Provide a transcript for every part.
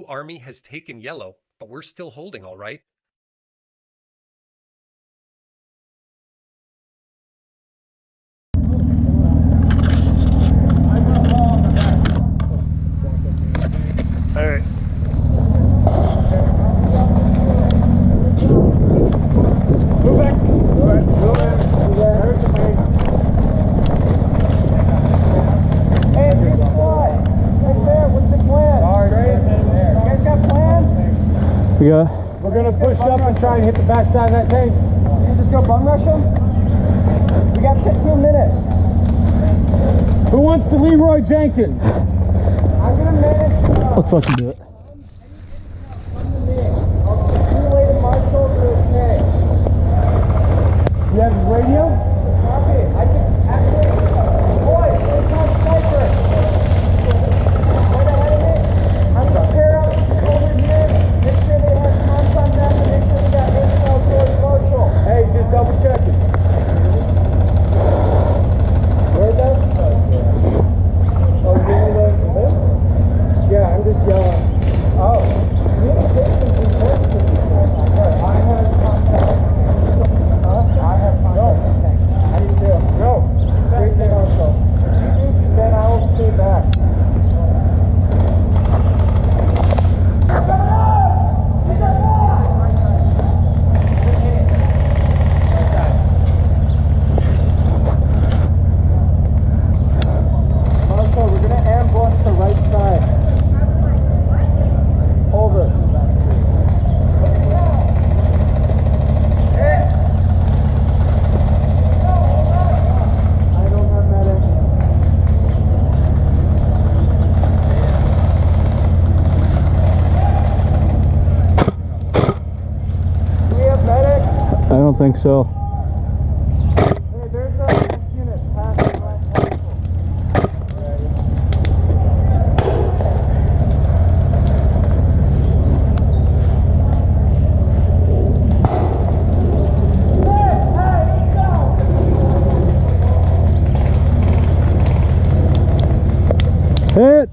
Blue Army has taken yellow, but we're still holding all right. All right. Move back. All right. Go ahead. There's the main. Hey, here's the fly. Right there. What's your plan? All right. You guys got plans? We're gonna push up and try and hit the backside of that tank. You just go bum rush him? We got 15 minutes. Who wants to Leroy Jenkins? I'm gonna manage. Let's fucking do it. You have his radio? Copy. I can actually. Boy, it's not sniper. Right ahead of me. I'm gonna pair up over here. Make sure they have comms on them and make sure they got intel towards Marshall. Hey, just double check it. Where's that? Oh, you want to live? Yeah, I'm just yelling. Oh, communication's important to me. I have contact. I have contact. I need to. No. Straight to Marshall. Then I will stay back. Marshall, we're gonna ambush the right side. Over. I don't think so. Hey, there's a unit passing right now. Hit!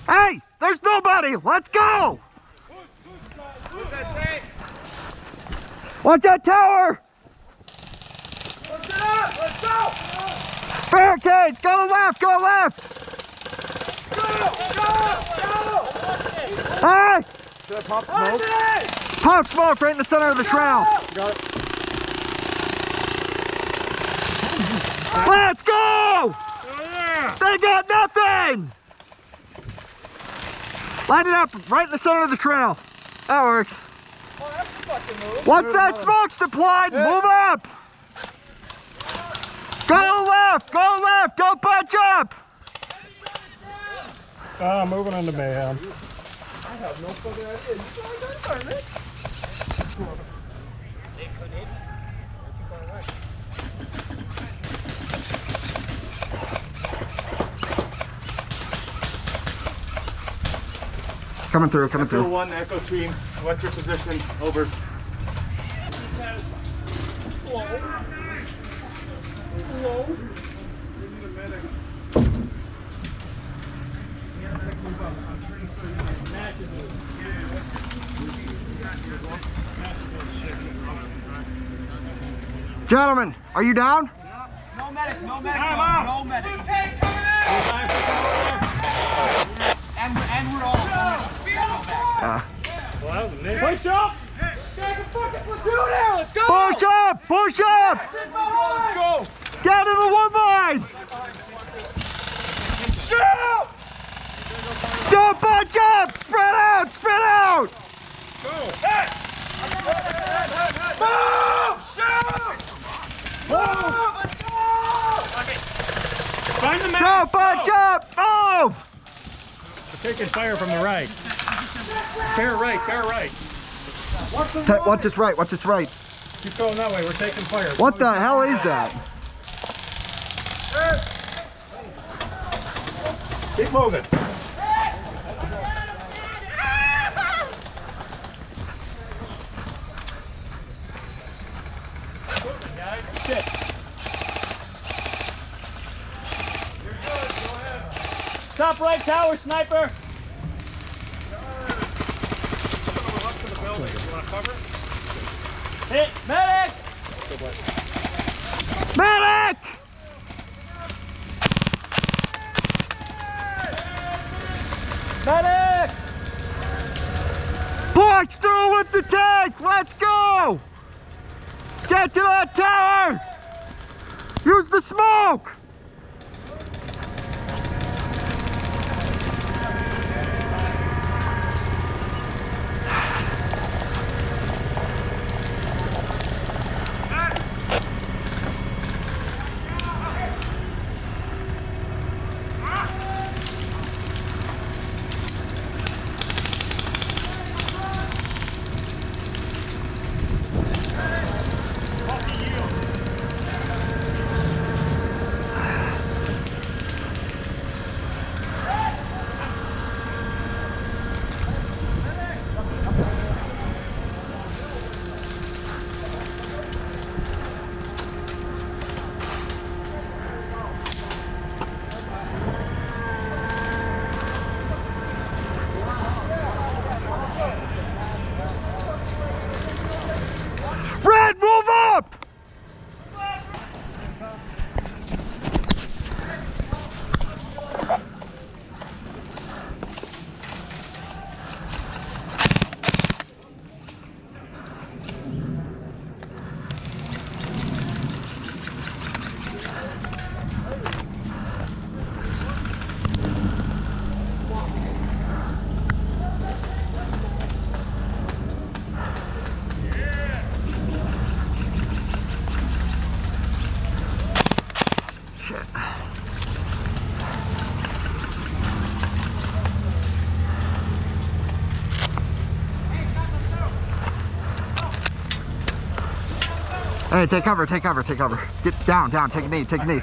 Hey, there's nobody. Let's go. Watch that tower. Push it up. Let's go. Barricades. Go left. Go left. Go. Hey. Should I pop smoke? Pop smoke right in the center of the trail. Got it. Let's go. They got nothing. Line it up right in the center of the trail. That works. Oh, that's a fucking move. Once that smoke's deployed, move up. Go left, go bunch up. Moving on to mayhem. I have no fucking idea. Coming through. Echo 1, Echo team, what's your position? Over. Gentlemen, are you down? No medic, no medic, no medic. And we're all Push up! Take a fucking platoon out, let's go! Push up! Push up! Let's go! Get in the wood lines! Shoot! Don't bunch up! Spread out! Spread out! Go! Hey! Move! Shoot! Move! Let's go! Find the man! Don't bunch up! Move! We're taking fire from the right. Fair right. Watch this right, watch this right. Keep going that way, we're taking fire. What the hell is that? Keep moving. shit. You're good. Go ahead. Top right tower, sniper. We're up to the building. You want to cover? Hit. Medic! Medic! Medic! Push through with the tank! Let's go! Get to that tower! Use the smoke! Red, move up! Hey, take cover, take cover, take cover. Get down, down, take a knee, take a knee.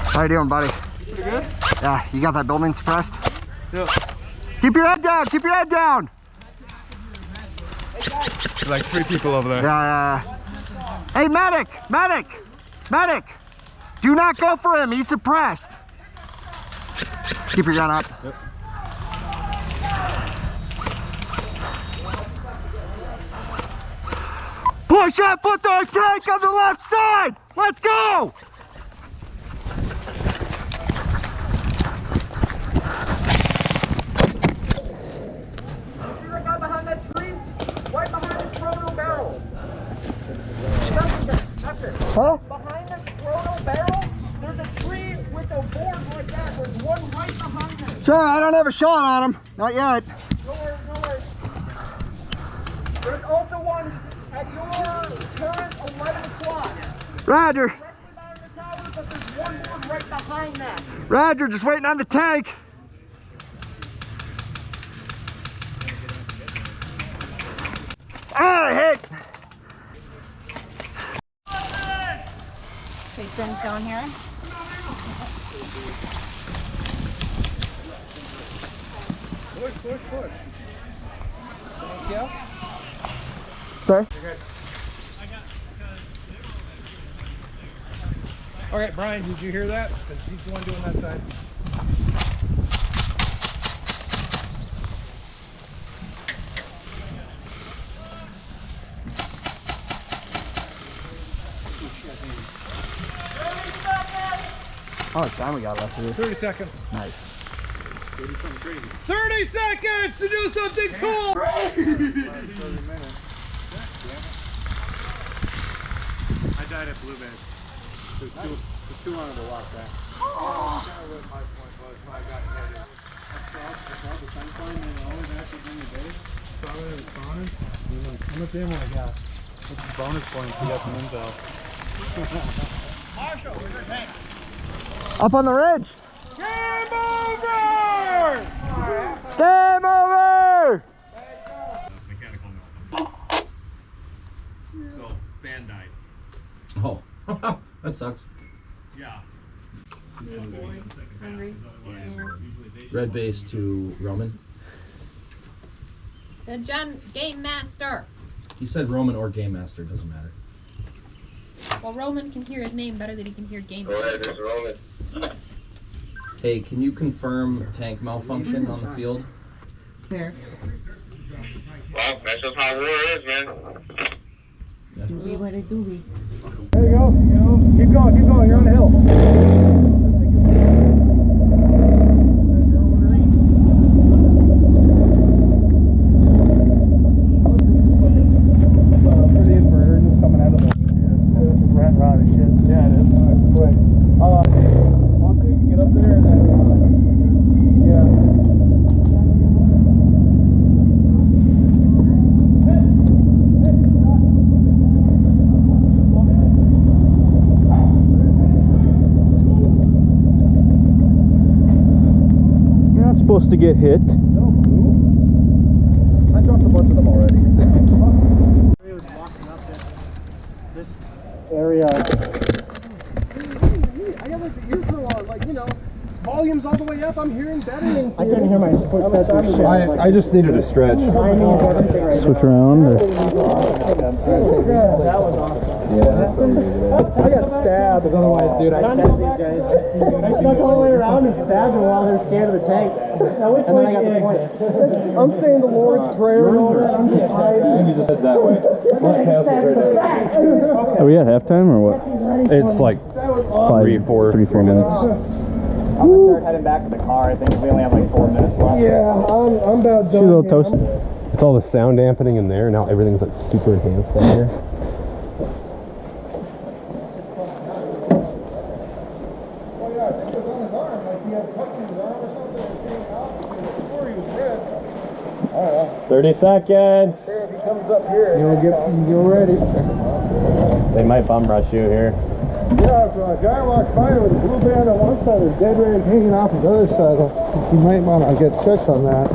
How you doing, buddy? Pretty good? Yeah, you got that building suppressed? Yeah. Keep your head down, keep your head down! Like 3 people over there. Yeah. Hey, medic! Medic! Medic! Do not go for him, he's suppressed. Keep your gun up. Yep. Push up, put the tank on the left side! Let's go! Huh? Behind the chrono barrel, there's a tree with a board like that. There's one right behind it. Sure, I don't have a shot on him. Not yet. No worries, no worries. There's also one at your current 11 o'clock. Roger. Directly behind the tower, but there's one board right behind that. Roger, just waiting on the tank. Ah, hit. Big things down here. Push, push, push. Thank you. Sorry? Okay, Brian, did you hear that? Because he's the one doing that side. How much time we got left here? 30 seconds. Nice. 30 seconds to do something cool! I died at Blue Bed. There's two on the walk back. Oh. That's kind of what my point was when I got hit. I saw the sunshine and always have to bring the day. How much ammo I got? What's the bonus points? We got some intel. Marshall, where's your tank? Up on the ridge. Game over! Game over! Mechanical so, fan died. Oh, that sucks. Yeah. Hungry. Red base to Roman. John, Game Master. He said Roman or Game Master, doesn't matter. Well, Roman can hear his name better than he can hear Game Go ahead, Master. Mr. Roman. Hey, can you confirm tank malfunction on the field? Here. Well, that's just how war is, man. There you go. Keep going. You're on the hill. For the inverter, just coming out of the rat rod and shit. Yeah, it is. It's quick. Once we can get up there and then, yeah. Supposed to get hit. No, I dropped a bunch of them already. This area. I got like the earful on, like, you know, volumes all the way up. I'm hearing better than I couldn't hear my footsteps or shit. I just needed a stretch. Switch around. that was awesome. I got stabbed. Otherwise, dude, I stabbed these guys. I stuck all the way around and stabbed them while they're scared of the tank. Now, which way I got the point? I'm saying the Lord's Prayer and all that. I'm just hiding. You just head that way. Are we at halftime or what? It's like 3, 4 minutes. I'm gonna start heading back to the car. I think we only have like 4 minutes left. Yeah, I'm about done. She's a little toasted. It's all the sound dampening in there. Now everything's like super enhanced in here. Oh yeah, I think it was on his arm. Like he had cut in his arm or something. It came out before he was red. I don't know. 30 seconds. If he comes up here, You're ready. They might bum rush you here. yeah, if a guy walks by with a blue band on one side, a dead red hanging off his other side, you might want to get checked on that.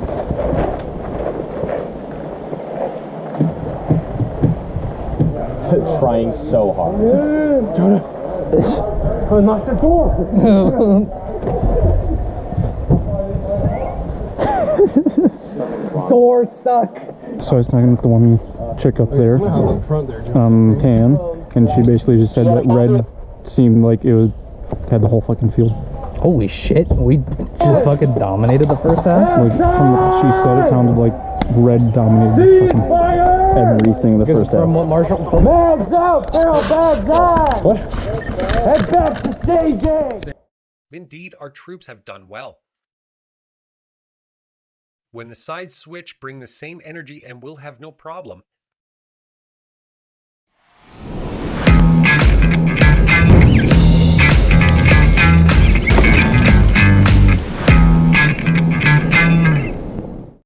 Trying so hard. Jonah, unlock the door. Door stuck. So I was talking with the one chick up there, Tan, and she basically just said that red seemed like it was had the whole fucking field. Holy shit, we just fucking dominated the first half? Like from what she said, it sounded like red dominated fucking everything in the first half. From what Marshall... Bags out, barrel bags on. What? Head back to staging. Indeed, our troops have done well. When the sides switch, bring the same energy and we'll have no problem.